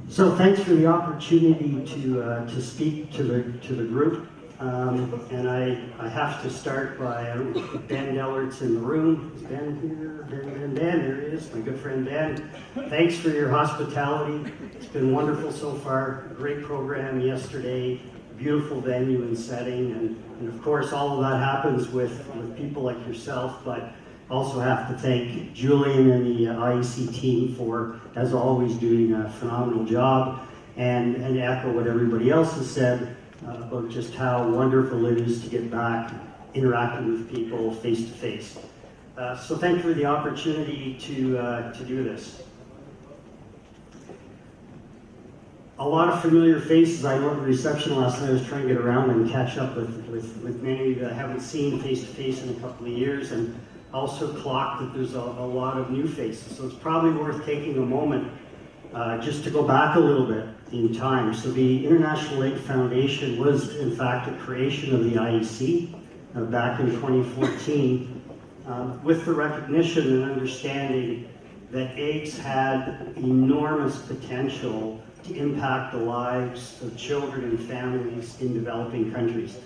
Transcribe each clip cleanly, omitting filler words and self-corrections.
So thanks for the opportunity to speak to the group. And I have to start by, Ben Dellert's in the room. Is Ben here? Ben, there he is, my good friend Ben. Thanks for your hospitality. It's been wonderful so far. Great program yesterday, beautiful venue and setting. And of course, all of that happens with people like yourself, but also have to thank Julian and the IEC team for, as always, doing a phenomenal job, and echo what everybody else has said about just how wonderful it is to get back interacting with people face to face. So thank you for the opportunity to do this. A lot of familiar faces. I know at the reception last night I was trying to get around and catch up with many that I haven't seen face to face in a couple of years, and also clocked that there's a lot of new faces. So it's probably worth taking a moment just to go back a little bit in time. So the International Egg Foundation was in fact a creation of the IEC back in 2014 with the recognition and understanding that eggs had enormous potential to impact the lives of children and families in developing countries.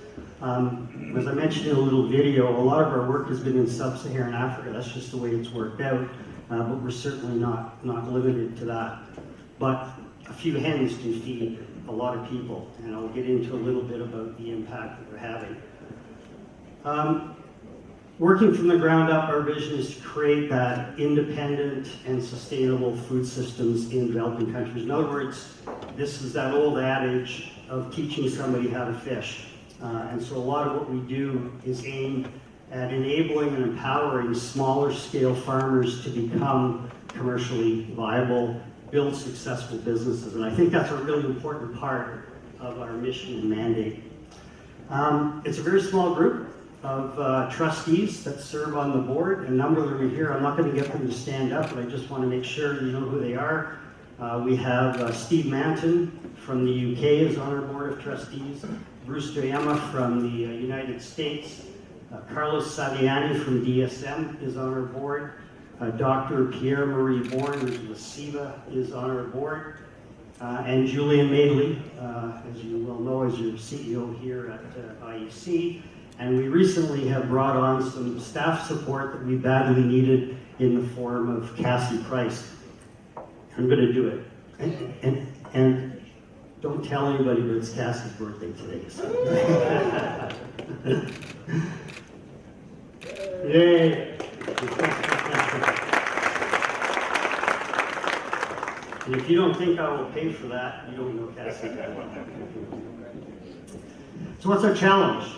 As I mentioned in a little video, a lot of our work has been in sub-Saharan Africa. That's just the way it's worked out, but we're certainly not limited to that. But a few hens can feed a lot of people, and I'll get into a little bit about the impact that we're having. Working from the ground up, our vision is to create that independent and sustainable food systems in developing countries. In other words, this is that old adage of teaching somebody how to fish. And so a lot of what we do is aimed at enabling and empowering smaller scale farmers to become commercially viable, build successful businesses. And I think that's a really important part of our mission and mandate. It's a very small group of trustees that serve on the board. A number of them are here. I'm not going to get them to stand up, but I just want to make sure you know who they are. We have Steve Manton from the UK is on our board of trustees. Bruce Doyama from the United States. Carlos Saviani from DSM is on our board. Dr. Pierre-Marie Bourne with SIVA is on our board. And Julian Madeley, as you well know, is your CEO here at IEC. And we recently have brought on some staff support that we badly needed in the form of Cassie Price. I'm going to do it. And don't tell anybody, but it's Cassie's birthday today. So. Yay! And if you don't think I will pay for that, you don't know Cassie. So what's our challenge?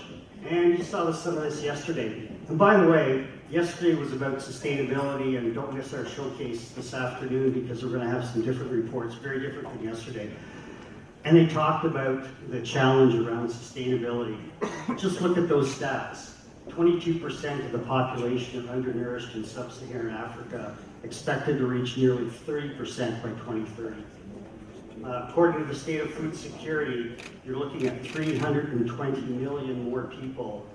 And you saw some of this yesterday. And by the way, yesterday was about sustainability, and don't miss our showcase this afternoon because we're going to have some different reports, very different than yesterday. And they talked about the challenge around sustainability. Just look at those stats. 22% of the population are undernourished in sub-Saharan Africa, expected to reach nearly 30% by 2030. According to the State of Food Security, you're looking at 320 million more people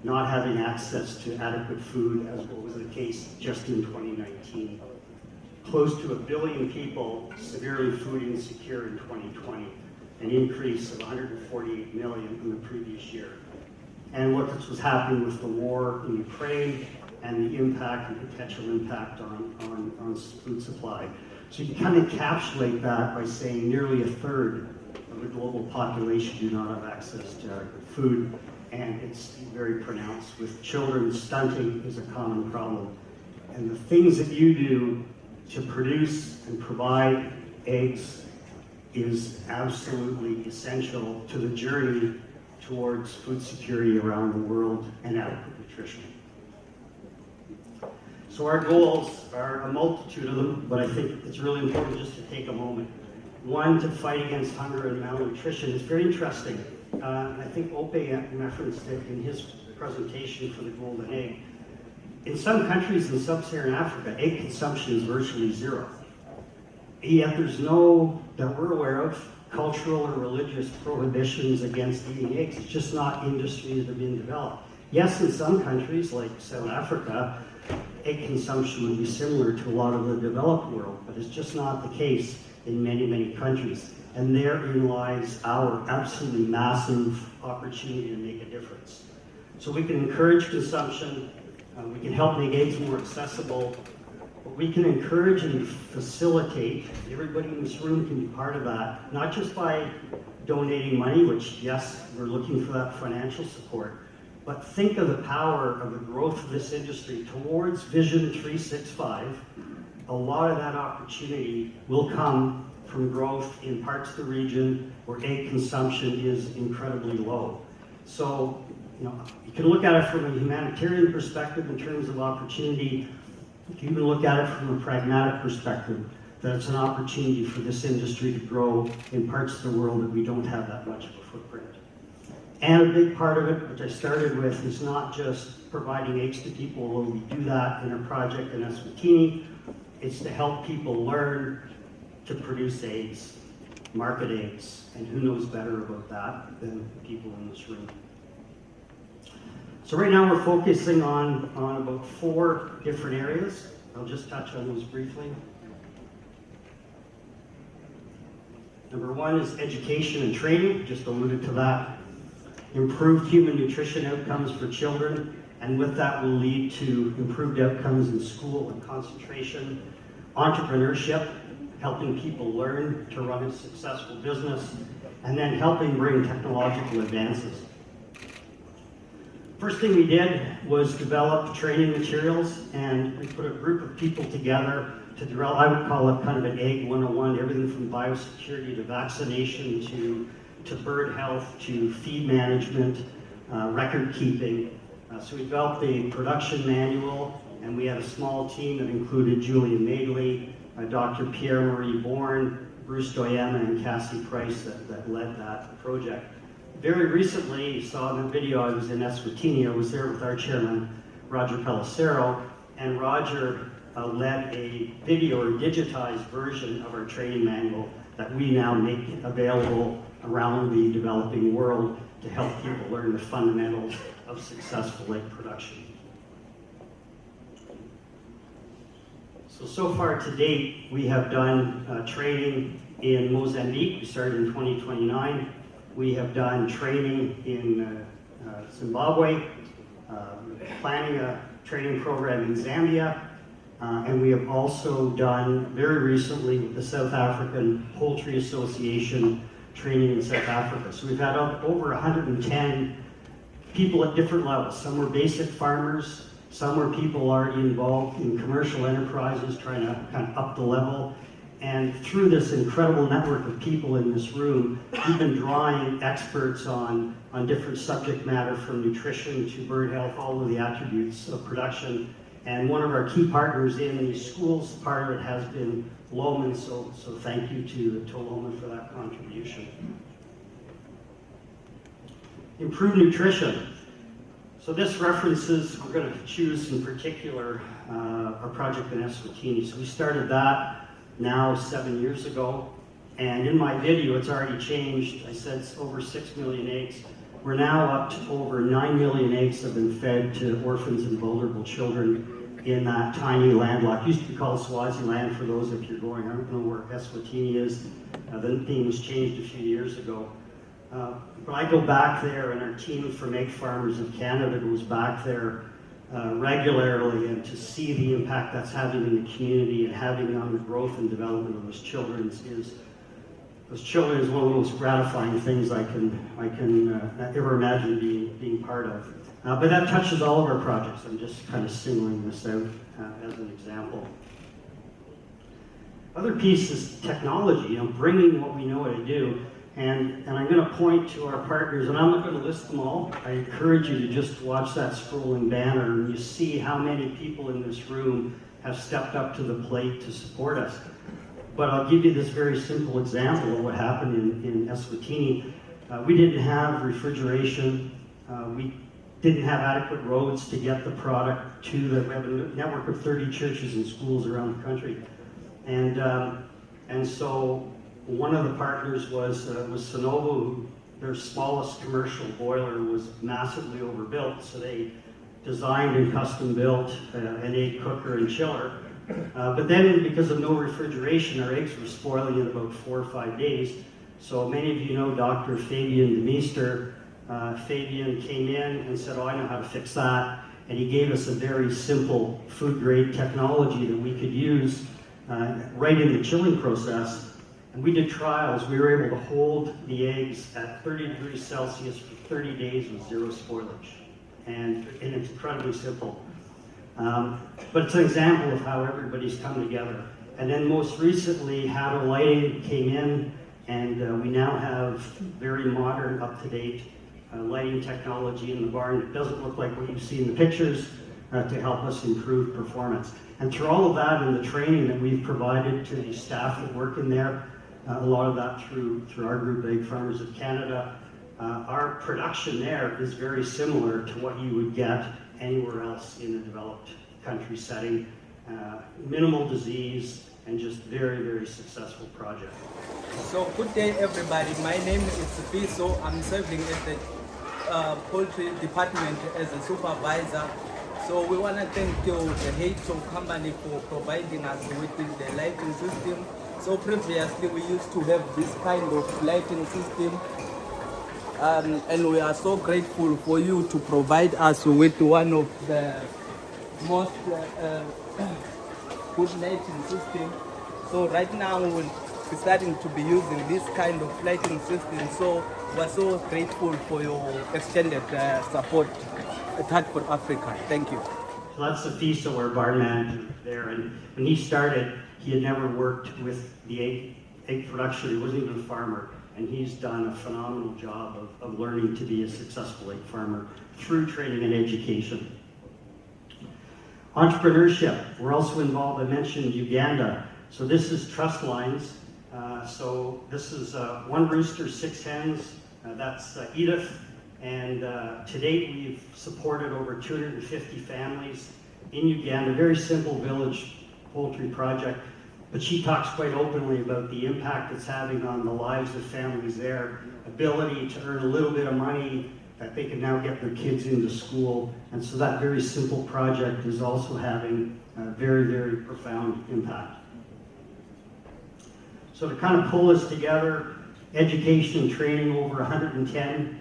not having access to adequate food, as what was the case just in 2019. Close to 1 billion people severely food insecure in 2020, an increase of 148 million from the previous year. And what was happening with the war in Ukraine and the impact and potential impact on food supply. So you kind of encapsulate that by saying nearly 1/3 of the global population do not have access to adequate food, and it's very pronounced with children. Stunting is a common problem. And the things that you do to produce and provide eggs is absolutely essential to the journey towards food security around the world and adequate nutrition. So our goals are a multitude of them, but I think it's really important just to take a moment. One, to fight against hunger and malnutrition. It's very interesting. I think Ope referenced it in his presentation for the golden egg. In some countries in sub-Saharan Africa, egg consumption is virtually zero. Yet there's no, that we're aware of, cultural or religious prohibitions against eating eggs. It's just not industries that have been developed. Yes, in some countries like South Africa, egg consumption would be similar to a lot of the developed world, but it's just not the case in many, many countries. And therein lies our absolutely massive opportunity to make a difference. So we can encourage consumption, we can help make eggs more accessible, but we can encourage and facilitate, everybody in this room can be part of that, not just by donating money, which yes, we're looking for that financial support, but think of the power of the growth of this industry towards Vision 365. A lot of that opportunity will come from growth in parts of the region where egg consumption is incredibly low. So, you can look at it from a humanitarian perspective in terms of opportunity. You can even look at it from a pragmatic perspective, that it's an opportunity for this industry to grow in parts of the world that we don't have that much of a footprint. And a big part of it, which I started with, is not just providing eggs to people, although we do that in our project in Eswatini. It's to help people learn to produce eggs, market eggs, and who knows better about that than people in this room. So right now we're focusing on about 4 different areas. I'll just touch on those briefly. Number 1 is education and training, just alluded to that. Improved human nutrition outcomes for children, and with that will lead to improved outcomes in school and concentration. Entrepreneurship, helping people learn to run a successful business, and then helping bring technological advances. First thing we did was develop training materials, and we put a group of people together to develop, I would call it kind of an egg 101, everything from biosecurity to vaccination to bird health to feed management, record keeping. So we developed a production manual, and we had a small team that included Julian Madeley, Dr. Pierre-Marie Bourne, Bruce Doyema, and Cassie Price that led that project. Very recently, you saw in the video, I was in Eswatini. I was there with our chairman, Roger Pellicero, and Roger led a video or digitized version of our training manual that we now make available around the developing world to help people learn the fundamentals of successful egg production. So far to date, we have done training in Mozambique. We started in 2029. We have done training in Zimbabwe, planning a training program in Zambia, and we have also done very recently with the South African Poultry Association training in South Africa. So we've had over 110 people at different levels. Some were basic farmers, some were people already involved in commercial enterprises trying to kind of up the level. And through this incredible network of people in this room, we've been drawing experts on different subject matter from nutrition to bird health, all of the attributes of production. And one of our key partners in these schools, part of it has been Lohman, so thank you to Lohman for that contribution. Improved nutrition. So this references, we're going to choose in particular our project in Eswatini. So we started that now 7 years ago, and in my video it's already changed. I said it's over 6 million eggs. We're now up to over 9 million eggs have been fed to orphans and vulnerable children in that tiny landlocked, used to be called Swaziland for those if you're going, I don't know where Eswatini is. The name was changed a few years ago. But I go back there, and our team from Egg Farmers of Canada goes back there regularly, and to see the impact that's having in the community and having on the growth and development of those children is one of the most gratifying things I can ever imagine being part of. But that touches all of our projects. I'm just kind of singling this out as an example. Other piece is technology, bringing what we know how to do. And I'm going to point to our partners, and I'm not going to list them all. I encourage you to just watch that scrolling banner, and you see how many people in this room have stepped up to the plate to support us. But I'll give you this very simple example of what happened in Eswatini. We didn't have refrigeration. We didn't have adequate roads to get the product to we have a network of 30 churches and schools around the country. And so one of the partners was Sonovo, who their smallest commercial boiler was massively overbuilt, so they designed and custom built an egg cooker and chiller. But then, because of no refrigeration, our eggs were spoiling in about 4 or 5 days. So many of you know Dr. Fabian de Meester. Fabian came in and said, oh, I know how to fix that. And he gave us a very simple food-grade technology that we could use right in the chilling process. And we did trials. We were able to hold the eggs at 30 degrees Celsius for 30 days with zero spoilage. And it's incredibly simple. But it's an example of how everybody's come together. And then most recently, Hatter Lighting came in, and we now have very modern, up-to-date lighting technology in the barn. It doesn't look like what you see in the pictures to help us improve performance. And through all of that and the training that we've provided to the staff that work in there, a lot of that through our group, Egg Farmers of Canada, our production there is very similar to what you would get anywhere else in a developed country setting. Minimal disease and just very, very successful project. So good day everybody, my name is Fiso. I'm serving at the poultry department as a supervisor. So we want to thank you, the Hato company, for providing us with the lighting system. So previously we used to have this kind of lighting system, and we are so grateful for you to provide us with one of the most good lighting system. So right now we're starting to be using this kind of lighting system. So we're so grateful for your extended support at Hartford Africa. Thank you. So that's the FISO, our barn manager there. And when he started, he had never worked with the egg production. He wasn't even a farmer. And he's done a phenomenal job of learning to be a successful egg farmer through training and education. Entrepreneurship. We're also involved, I mentioned Uganda. So this is truss lines. So this is 1 rooster, 6 hens. That's Edith. And to date, we've supported over 250 families in Uganda. Very simple village poultry project. But she talks quite openly about the impact it's having on the lives of families there, ability to earn a little bit of money, that they can now get their kids into school. And so that very simple project is also having a very, very profound impact. So to kind of pull us together, education and training, over 110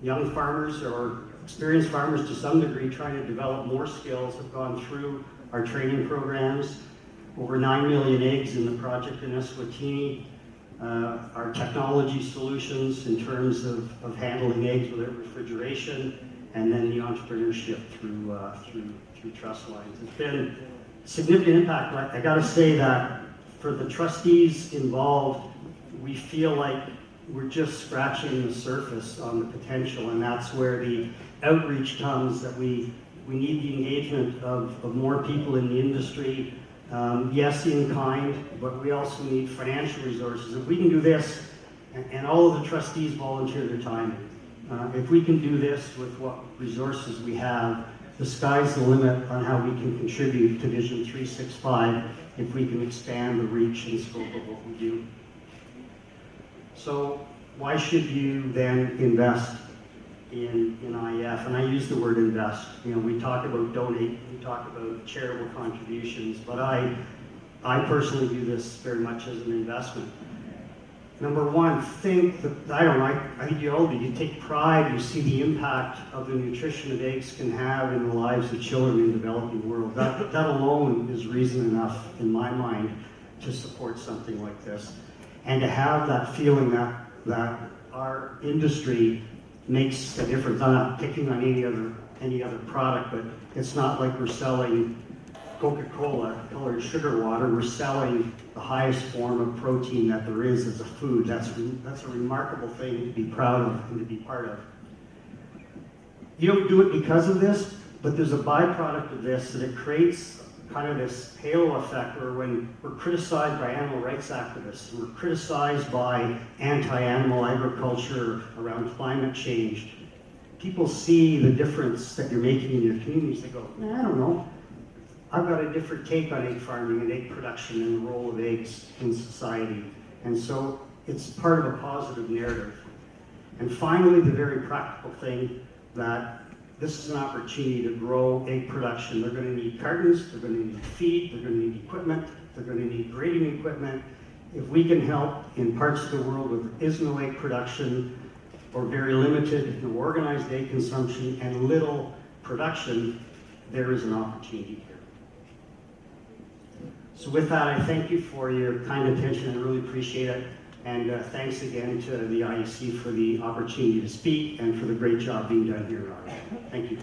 young farmers or experienced farmers to some degree trying to develop more skills have gone through our training programs. Over 9 million eggs in the project in Eswatini. Our technology solutions in terms of handling eggs without refrigeration, and then the entrepreneurship through truss lines. It's been a significant impact. I got to say that for the trustees involved, we feel like we're just scratching the surface on the potential, and that's where the outreach comes, that we need the engagement of more people in the industry. Yes, in kind, but we also need financial resources. If we can do this, and all of the trustees volunteer their time, if we can do this with what resources we have, the sky's the limit on how we can contribute to Vision 365 if we can expand the reach and scope of what we do. So why should you then invest in IEF? And I use the word invest. You know, we talk about donate, we talk about charitable contributions, but I personally view this very much as an investment. Number one, think that, I think you all do, you take pride, you see the impact of the nutrition that eggs can have in the lives of children in the developing world. That alone is reason enough, in my mind, to support something like this. And to have that feeling that our industry makes a difference. I'm not picking on any other product, but it's not like we're selling Coca-Cola colored sugar water. We're selling the highest form of protein that there is as a food. That's a remarkable thing to be proud of and to be part of. You don't do it because of this, but there's a byproduct of this, that it creates kind of this halo effect where when we're criticized by animal rights activists, we're criticized by anti-animal agriculture around climate change, people see the difference that you're making in your communities. They go, I don't know. I've got a different take on egg farming and egg production and the role of eggs in society. And so it's part of a positive narrative. And finally, the very practical thing, that this is an opportunity to grow egg production. They're going to need cartons, they're going to need feed, they're going to need equipment, they're going to need grading equipment. If we can help in parts of the world where there is no egg production, or very limited, no organized egg consumption, and little production, there is an opportunity here. So with that, I thank you for your kind attention. I really appreciate it. And thanks again to the IEC for the opportunity to speak and for the great job being done here in Rotterdam. Thank you.